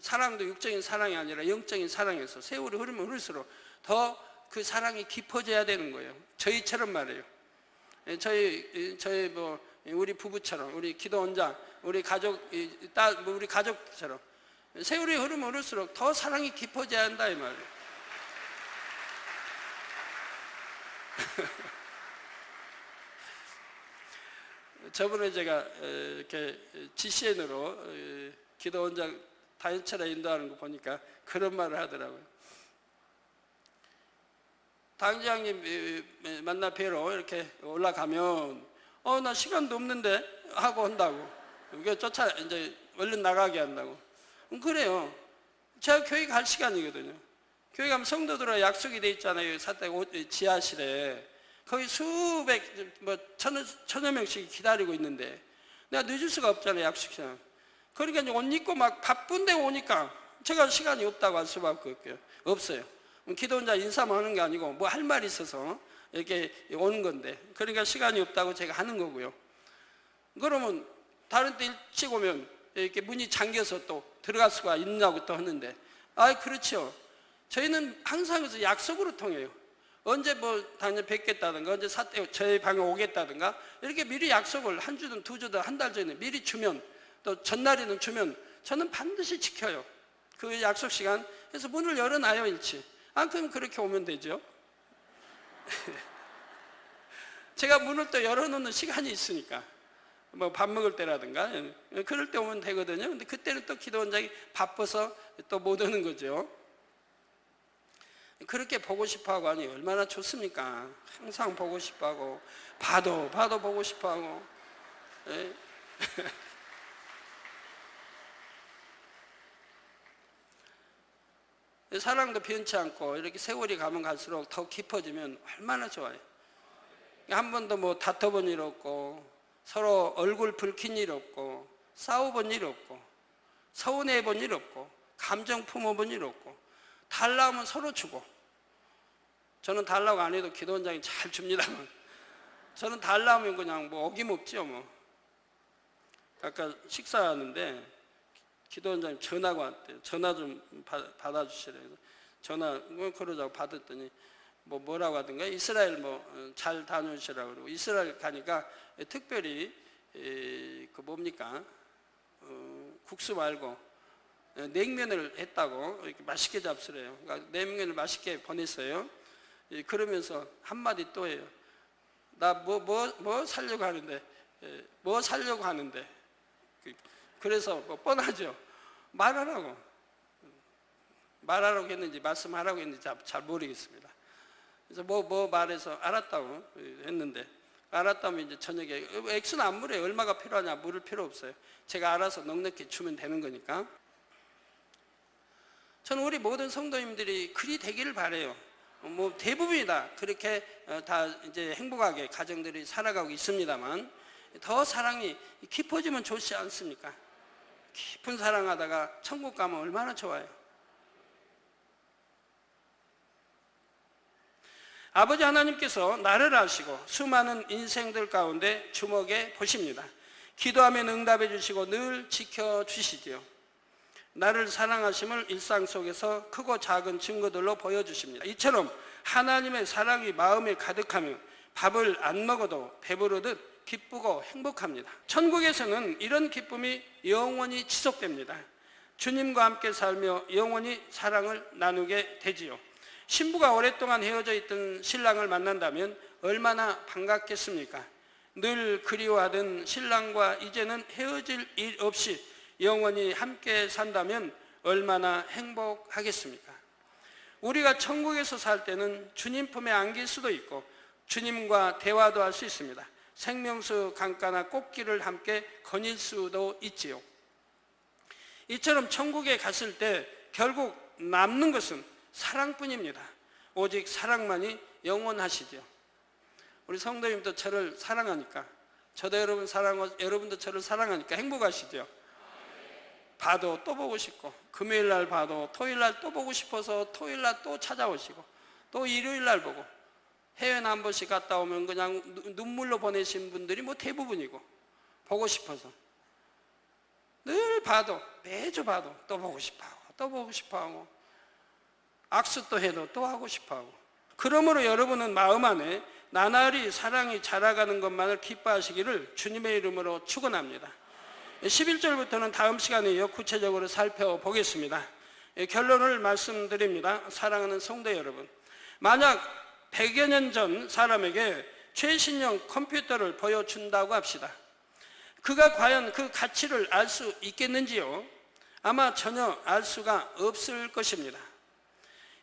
사랑도 육적인 사랑이 아니라 영적인 사랑에서 세월이 흐르면 흐를수록 더 그 사랑이 깊어져야 되는 거예요. 저희처럼 말이에요. 저희 뭐 우리 부부처럼, 우리 기도원자, 우리 가족처럼 세월이 흐르면 흐를수록 더 사랑이 깊어져야 한다 이 말이에요. 저번에 제가 이렇게 GCN으로 기도원자 다연체라 인도하는 거 보니까 그런 말을 하더라고요. 당장님 만나 뵈러 이렇게 올라가면 나 시간도 없는데 하고 온다고. 이게 이제 얼른 나가게 한다고. 그래요. 제가 교회 갈 시간이거든요. 교회 가면 성도들하고 약속이 돼 있잖아요. 지하실에. 거기 수백, 천여 명씩 기다리고 있는데 내가 늦을 수가 없잖아요, 약속시간. 그러니까 이제 옷 입고 막 바쁜데 오니까 제가 시간이 없다고 할 수밖에 없어요. 기도 혼자 인사만 하는 게 아니고 뭐 할 말이 있어서 이렇게 오는 건데, 그러니까 시간이 없다고 제가 하는 거고요. 그러면 다른 때 일찍 오면 이렇게 문이 잠겨서 또 들어갈 수가 있냐고 또 하는데, 그렇죠. 저희는 항상 그래서 약속으로 통해요. 언제 뭐 당연히 뵙겠다든가, 언제 저희 방에 오겠다든가, 이렇게 미리 약속을 한 주든 두 주든 한 달 전에 미리 주면, 또 전날에는 주면 저는 반드시 지켜요. 그 약속 시간. 그래서 문을 열어놔요, 일찍. 그럼 그렇게 오면 되죠. 제가 문을 또 열어놓는 시간이 있으니까, 뭐 밥 먹을 때라든가 그럴 때 오면 되거든요. 근데 그때는 또 기도 원장이 바빠서 또 못 오는 거죠. 그렇게 보고 싶어하고 하니 얼마나 좋습니까? 항상 보고 싶어하고 봐도 보고 싶어하고. 사랑도 변치 않고 이렇게 세월이 가면 갈수록 더 깊어지면 얼마나 좋아요. 한 번도 뭐 다퉈본 일 없고, 서로 얼굴 붉힌 일 없고, 싸워본 일 없고, 서운해본 일 없고, 감정 품어본 일 없고, 달라면 서로 주고. 저는 달라고 안 해도 기도 원장이 잘 줍니다만, 저는 달라면 그냥 뭐 어김없죠 뭐. 아까 식사하는데 기도 원장님 전화가 왔대요. 전화 좀 받아주시래요. 전화 그러자고 받았더니 뭐라고 하던가, 이스라엘 잘 다녀오시라고 그러고, 이스라엘 가니까 특별히 국수 말고 냉면을 했다고 이렇게 맛있게 잡수래요. 그러니까 냉면을 맛있게 보냈어요. 그러면서 한마디 또 해요. 나 뭐 살려고 하는데, 뭐 살려고 하는데. 그래서 뭐 뻔하죠. 말하라고 했는지 말씀하라고 했는지 잘 모르겠습니다. 그래서 뭐 말해서 알았다고 했는데, 알았다면 이제 저녁에 액수는 안 물어요. 얼마가 필요하냐 물을 필요 없어요. 제가 알아서 넉넉히 주면 되는 거니까. 저는 우리 모든 성도님들이 그리 되기를 바라요. 뭐 대부분이 다 그렇게 다 이제 행복하게 가정들이 살아가고 있습니다만, 더 사랑이 깊어지면 좋지 않습니까? 깊은 사랑하다가 천국 가면 얼마나 좋아요. 아버지 하나님께서 나를 아시고 수많은 인생들 가운데 주목해 보십니다. 기도하면 응답해 주시고 늘 지켜주시지요. 나를 사랑하심을 일상 속에서 크고 작은 증거들로 보여주십니다. 이처럼 하나님의 사랑이 마음에 가득하면 밥을 안 먹어도 배부르듯 기쁘고 행복합니다. 천국에서는 이런 기쁨이 영원히 지속됩니다. 주님과 함께 살며 영원히 사랑을 나누게 되지요. 신부가 오랫동안 헤어져 있던 신랑을 만난다면 얼마나 반갑겠습니까? 늘 그리워하던 신랑과 이제는 헤어질 일 없이 영원히 함께 산다면 얼마나 행복하겠습니까? 우리가 천국에서 살 때는 주님 품에 안길 수도 있고 주님과 대화도 할 수 있습니다. 생명수 강가나 꽃길을 함께 거닐 수도 있지요. 이처럼 천국에 갔을 때 결국 남는 것은 사랑뿐입니다. 오직 사랑만이 영원하시죠. 우리 성도님도 저를 사랑하니까, 저도 여러분 사랑하고 여러분도 저를 사랑하니까 행복하시죠. 봐도 또 보고 싶고, 금요일 날 봐도 토요일 날 또 보고 싶어서 토요일 날 또 찾아오시고, 또 일요일 날 보고, 해외나 한 번씩 갔다 오면 그냥 눈물로 보내신 분들이 뭐 대부분이고, 보고 싶어서 늘 봐도, 매주 봐도 또 보고 싶어하고 또 보고 싶어하고, 악수 또 해도 또 하고 싶어하고. 그러므로 여러분은 마음 안에 나날이 사랑이 자라가는 것만을 기뻐하시기를 주님의 이름으로 축원합니다. 11절부터는 다음 시간에 이어 구체적으로 살펴보겠습니다. 결론을 말씀드립니다. 사랑하는 성도 여러분, 만약 100여 년 전 사람에게 최신형 컴퓨터를 보여준다고 합시다. 그가 과연 그 가치를 알 수 있겠는지요? 아마 전혀 알 수가 없을 것입니다.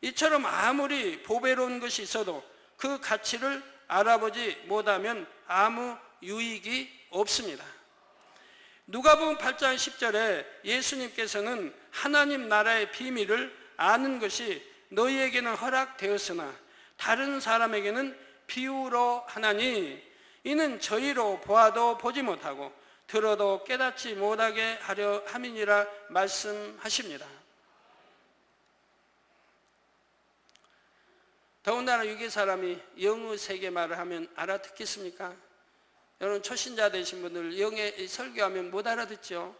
이처럼 아무리 보배로운 것이 있어도 그 가치를 알아보지 못하면 아무 유익이 없습니다. 누가복음 8장 10절에 예수님께서는 하나님 나라의 비밀을 아는 것이 너희에게는 허락되었으나 다른 사람에게는 비유로 하나니 이는 저희로 보아도 보지 못하고 들어도 깨닫지 못하게 하려 함이니라 말씀하십니다. 더군다나 유괴 사람이 영의 세계 말을 하면 알아듣겠습니까? 여러분 초신자 되신 분들 영의 설교하면 못 알아듣죠.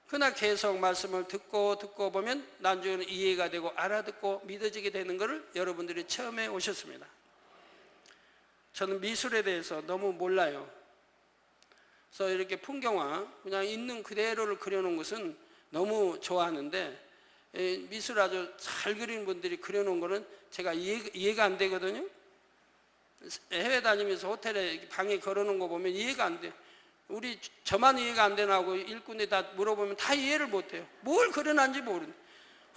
그러나 계속 말씀을 듣고 보면 나중에는 이해가 되고 알아듣고 믿어지게 되는 것을 여러분들이 처음에 오셨습니다. 저는 미술에 대해서 너무 몰라요. 그래서 이렇게 풍경화 그냥 있는 그대로를 그려놓은 것은 너무 좋아하는데 미술 아주 잘 그리는 분들이 그려놓은 거는 제가 이해가 안 되거든요. 해외 다니면서 호텔에 방에 걸어놓은 거 보면 이해가 안 돼요. 저만 이해가 안 되나 하고 일꾼이 다 물어보면 다 이해를 못 해요. 뭘 그려놨는지 모르는.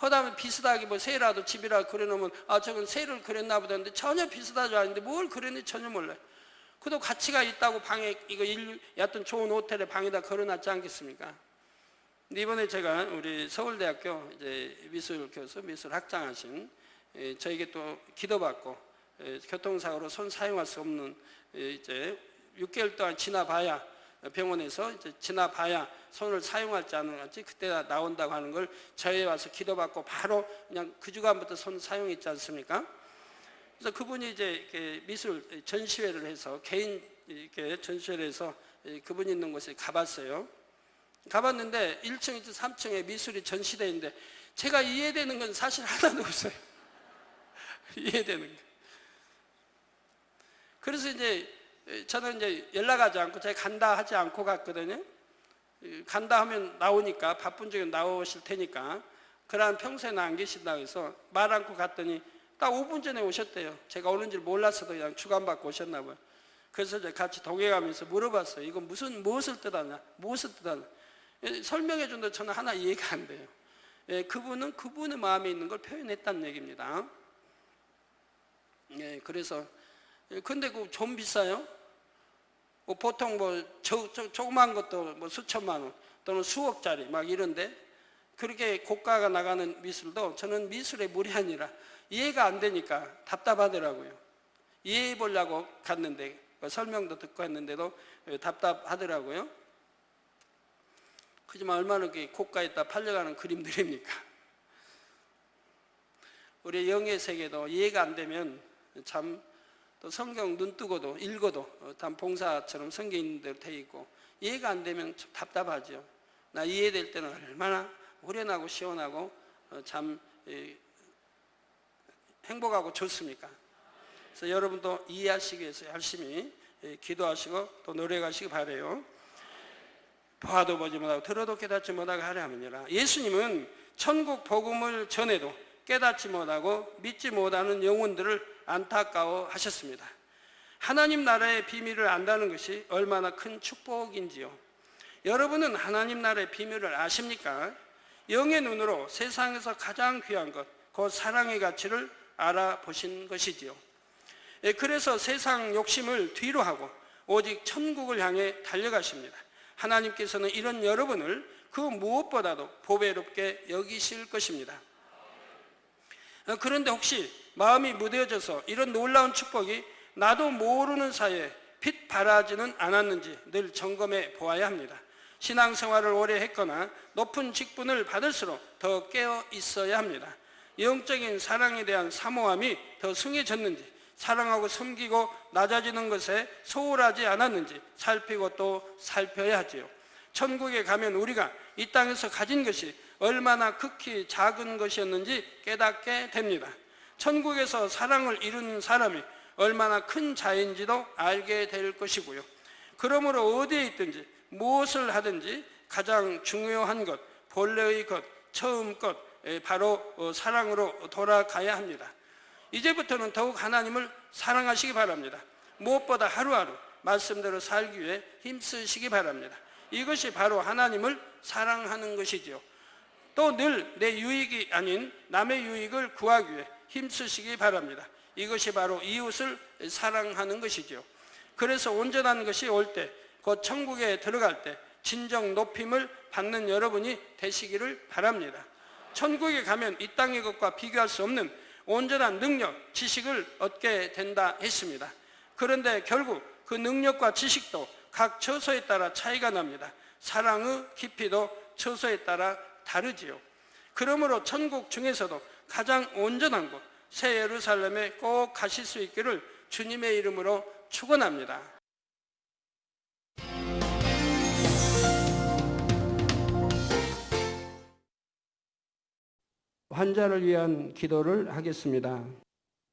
허다면 비슷하게 뭐 새라도 집이라 그려놓으면 저건 새를 그렸나 보다 하는데 전혀 비슷하지 않은데 뭘 그렸는지 전혀 몰라요. 그도 가치가 있다고 방에 얕은 좋은 호텔에 방에다 걸어놨지 않겠습니까? 근데 이번에 제가 우리 서울대학교 이제 미술 교수, 미술 학장하신 저에게 또 기도받고 교통사고로 손 사용할 수 없는 이제 6개월 동안 지나봐야 병원에서 이제 지나봐야 손을 사용할지 안 할지 그때 나온다고 하는 걸 저에 와서 기도받고 바로 그냥 그 주간부터 손 사용했지 않습니까? 그래서 그분이 이제 이렇게 미술 전시회를 해서 개인 이렇게 전시회를 해서 그분이 있는 곳에 가봤어요. 가봤는데 1층, 2층, 3층에 미술이 전시되어 있는데 제가 이해되는 건 사실 하나도 없어요. 이해되는 게. 그래서 이제 저는 이제 연락하지 않고 제가 간다 하지 않고 갔거든요. 간다 하면 나오니까 바쁜 중에 나오실 테니까 그러면 평소에는 안 계신다고 해서 말 않고 갔더니 딱 5분 전에 오셨대요. 제가 오는 줄 몰랐어도 그냥 주관받고 오셨나 봐요. 그래서 이제 같이 동행하면서 물어봤어요. 이건 무엇을 뜻하냐? 무엇을 뜻하냐? 설명해 준다 저는 하나 이해가 안 돼요. 그분은 그분의 마음에 있는 걸 표현했다는 얘기입니다. 그래서 근데 그거 좀 비싸요? 보통 조그만 것도 수천만 원 또는 수억짜리 막 이런데 그렇게 고가가 나가는 미술도 저는 미술의 물이 아니라 이해가 안 되니까 답답하더라고요. 이해해 보려고 갔는데 설명도 듣고 했는데도 답답하더라고요. 하지만 얼마나 고가에다 팔려가는 그림들입니까? 우리 영의 세계도 이해가 안 되면 참 또 성경 눈 뜨고도 읽어도 참 봉사처럼 성경에 있는 대로 돼 있고 이해가 안 되면 좀 답답하죠. 나 이해될 때는 얼마나 후련하고 시원하고 참 행복하고 좋습니까? 그래서 여러분도 이해하시기 위해서 열심히 기도하시고 또 노력하시기 바라요. 보아도 보지 못하고 들어도 깨닫지 못하게 하려 함이니라. 예수님은 천국 복음을 전해도 깨닫지 못하고 믿지 못하는 영혼들을 안타까워 하셨습니다. 하나님 나라의 비밀을 안다는 것이 얼마나 큰 축복인지요. 여러분은 하나님 나라의 비밀을 아십니까? 영의 눈으로 세상에서 가장 귀한 것, 그 사랑의 가치를 알아보신 것이지요. 그래서 세상 욕심을 뒤로 하고 오직 천국을 향해 달려가십니다. 하나님께서는 이런 여러분을 그 무엇보다도 보배롭게 여기실 것입니다. 그런데 혹시 마음이 무뎌져서 이런 놀라운 축복이 나도 모르는 사이에 빛 발하지는 않았는지 늘 점검해 보아야 합니다. 신앙생활을 오래 했거나 높은 직분을 받을수록 더 깨어 있어야 합니다. 영적인 사랑에 대한 사모함이 더 승해졌는지, 사랑하고 섬기고 낮아지는 것에 소홀하지 않았는지 살피고 또 살펴야 하지요. 천국에 가면 우리가 이 땅에서 가진 것이 얼마나 극히 작은 것이었는지 깨닫게 됩니다. 천국에서 사랑을 이루는 사람이 얼마나 큰 자인지도 알게 될 것이고요. 그러므로 어디에 있든지 무엇을 하든지 가장 중요한 것, 본래의 것, 처음 것, 바로 사랑으로 돌아가야 합니다. 이제부터는 더욱 하나님을 사랑하시기 바랍니다. 무엇보다 하루하루 말씀대로 살기 위해 힘쓰시기 바랍니다. 이것이 바로 하나님을 사랑하는 것이지요. 또 늘 내 유익이 아닌 남의 유익을 구하기 위해 힘쓰시기 바랍니다. 이것이 바로 이웃을 사랑하는 것이지요. 그래서 온전한 것이 올 때, 곧 천국에 들어갈 때 진정 높임을 받는 여러분이 되시기를 바랍니다. 천국에 가면 이 땅의 것과 비교할 수 없는 온전한 능력, 지식을 얻게 된다 했습니다. 그런데 결국 그 능력과 지식도 각 처소에 따라 차이가 납니다. 사랑의 깊이도 처소에 따라 다르지요. 그러므로 천국 중에서도 가장 온전한 곳 새 예루살렘에 꼭 가실 수 있기를 주님의 이름으로 축원합니다. 환자를 위한 기도를 하겠습니다.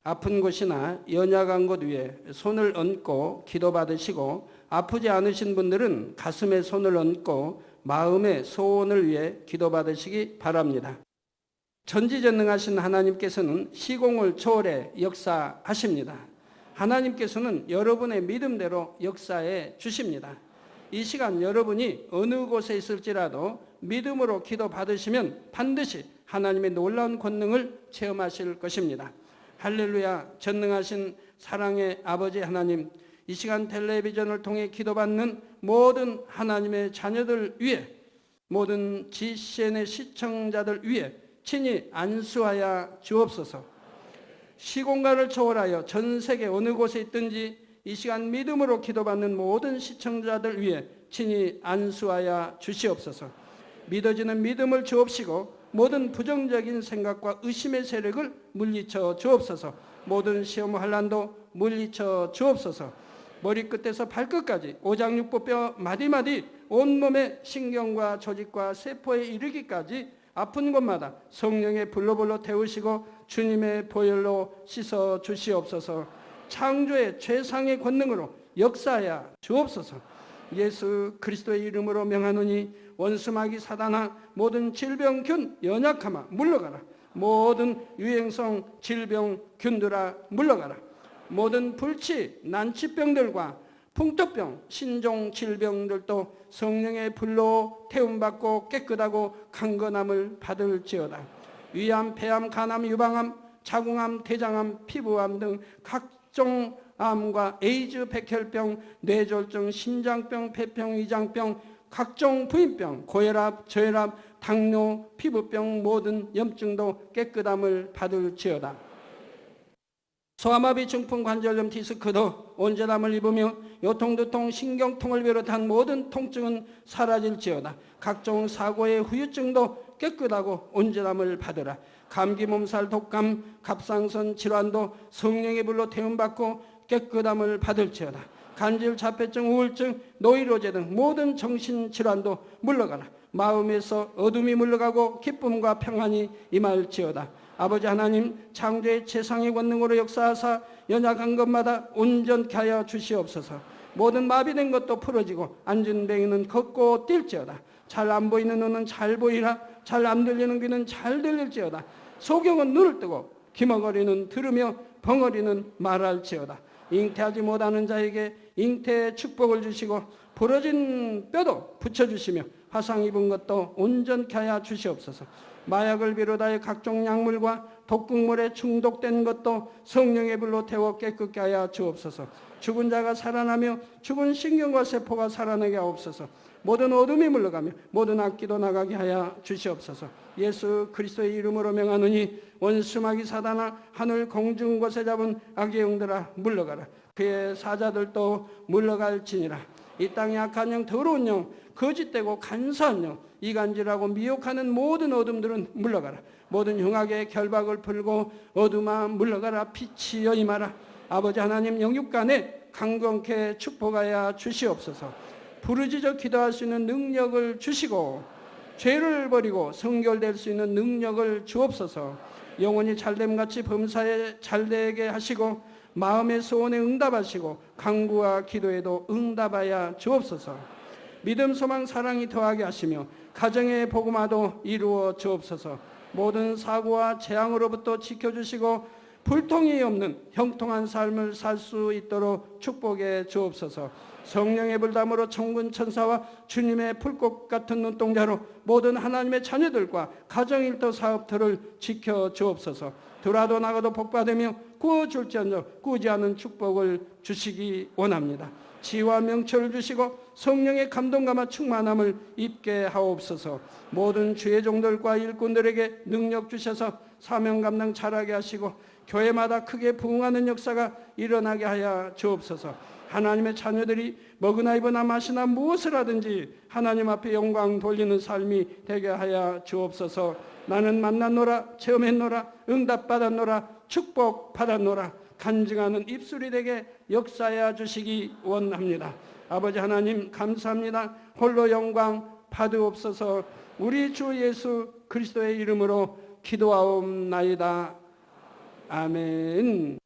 아픈 곳이나 연약한 곳 위에 손을 얹고 기도받으시고, 아프지 않으신 분들은 가슴에 손을 얹고 마음의 소원을 위해 기도받으시기 바랍니다. 전지전능하신 하나님께서는 시공을 초월해 역사하십니다. 하나님께서는 여러분의 믿음대로 역사해 주십니다. 이 시간 여러분이 어느 곳에 있을지라도 믿음으로 기도받으시면 반드시 하나님의 놀라운 권능을 체험하실 것입니다. 할렐루야. 전능하신 사랑의 아버지 하나님, 이 시간 텔레비전을 통해 기도받는 모든 하나님의 자녀들 위해, 모든 GCN의 시청자들 위해 친히 안수하여 주옵소서. 시공간을 초월하여 전 세계 어느 곳에 있든지 이 시간 믿음으로 기도받는 모든 시청자들 위해 친히 안수하여 주시옵소서. 믿어지는 믿음을 주옵시고 모든 부정적인 생각과 의심의 세력을 물리쳐 주옵소서. 모든 시험 환난도 물리쳐 주옵소서. 머리끝에서 발끝까지 오장육부뼈 마디마디 온몸의 신경과 조직과 세포에 이르기까지 아픈 곳마다 성령의 불로 태우시고 주님의 보혈로 씻어 주시옵소서. 창조의 최상의 권능으로 역사하여 주옵소서. 예수 그리스도의 이름으로 명하노니 원수마귀 사단아, 모든 질병균 연약함아 물러가라. 모든 유행성 질병균들아 물러가라. 모든 불치 난치병들과 풍토병 신종 질병들도 성령의 불로 태움받고 깨끗하고 강건함을 받을지어다. 위암, 폐암, 간암, 유방암, 자궁암, 대장암, 피부암 등 각종 암과 에이즈, 백혈병, 뇌졸중, 심장병, 폐병, 위장병, 각종 부인병, 고혈압, 저혈압, 당뇨, 피부병 모든 염증도 깨끗함을 받을지어다. 소아마비, 중풍, 관절염, 디스크도 온전함을 입으며 요통두통, 신경통을 비롯한 모든 통증은 사라질지어다. 각종 사고의 후유증도 깨끗하고 온전함을 받으라. 감기, 몸살, 독감, 갑상선 질환도 성령의 불로 태움받고 깨끗함을 받을지어다. 간질, 자폐증, 우울증, 노이로제 등 모든 정신질환도 물러가라. 마음에서 어둠이 물러가고 기쁨과 평안이 임할지어다. 아버지 하나님, 창조의 최상의 권능으로 역사하사 연약한 것마다 온전케 하여 주시옵소서. 모든 마비된 것도 풀어지고 앉은 뱅이는 걷고 뛸지어다. 잘 안 보이는 눈은 잘 보이라. 잘 안 들리는 귀는 잘 들릴지어다. 소경은 눈을 뜨고 기머거리는 들으며 벙어리는 말할지어다. 잉태하지 못하는 자에게 잉태의 축복을 주시고 부러진 뼈도 붙여주시며 화상 입은 것도 온전케 하여 주시옵소서. 마약을 비롯하여 각종 약물과 독극물에 중독된 것도 성령의 불로 태워 깨끗게 하여 주옵소서. 죽은 자가 살아나며 죽은 신경과 세포가 살아나게 하옵소서. 모든 어둠이 물러가며 모든 악기도 나가게 하여 주시옵소서. 예수 그리스도의 이름으로 명하노니 원수마귀 사단아, 하늘 공중 곳에 잡은 악의 영들아 물러가라. 그의 사자들도 물러갈지니라. 이 땅에 악한 영, 더러운 영, 거짓되고 간사한 영, 이간질하고 미혹하는 모든 어둠들은 물러가라. 모든 흉악의 결박을 풀고 어둠아 물러가라. 빛이여 임하라. 아버지 하나님, 영육간에 강건케 축복하여 주시옵소서. 부르짖어 기도할 수 있는 능력을 주시고 죄를 버리고 성결될 수 있는 능력을 주옵소서. 영혼이 잘됨같이 범사에 잘되게 하시고 마음의 소원에 응답하시고 간구와 기도에도 응답하여 주옵소서. 믿음, 소망, 사랑이 더하게 하시며 가정의 복음화도 이루어 주옵소서. 모든 사고와 재앙으로부터 지켜주시고 불통이 없는 형통한 삶을 살 수 있도록 축복해 주옵소서. 성령의 불담으로 천군 천사와 주님의 불꽃 같은 눈동자로 모든 하나님의 자녀들과 가정일터 사업터를 지켜 주옵소서. 들어도 나가도 복받으며 구워줄지언정 꾸지 않은 축복을 주시기 원합니다. 지혜와 명철을 주시고 성령의 감동감화 충만함을 입게 하옵소서. 모든 주의 종들과 일꾼들에게 능력 주셔서 사명 감당 잘하게 하시고 교회마다 크게 부흥하는 역사가 일어나게 하여 주옵소서. 하나님의 자녀들이 먹으나 입으나 마시나 무엇을 하든지 하나님 앞에 영광 돌리는 삶이 되게 하여 주옵소서. 나는 만났노라, 체험했노라, 응답받았노라, 축복받았노라, 간증하는 입술이 되게 역사하여 주시기 원합니다. 아버지 하나님 감사합니다. 홀로 영광 받으옵소서. 우리 주 예수 그리스도의 이름으로 기도하옵나이다. 아멘.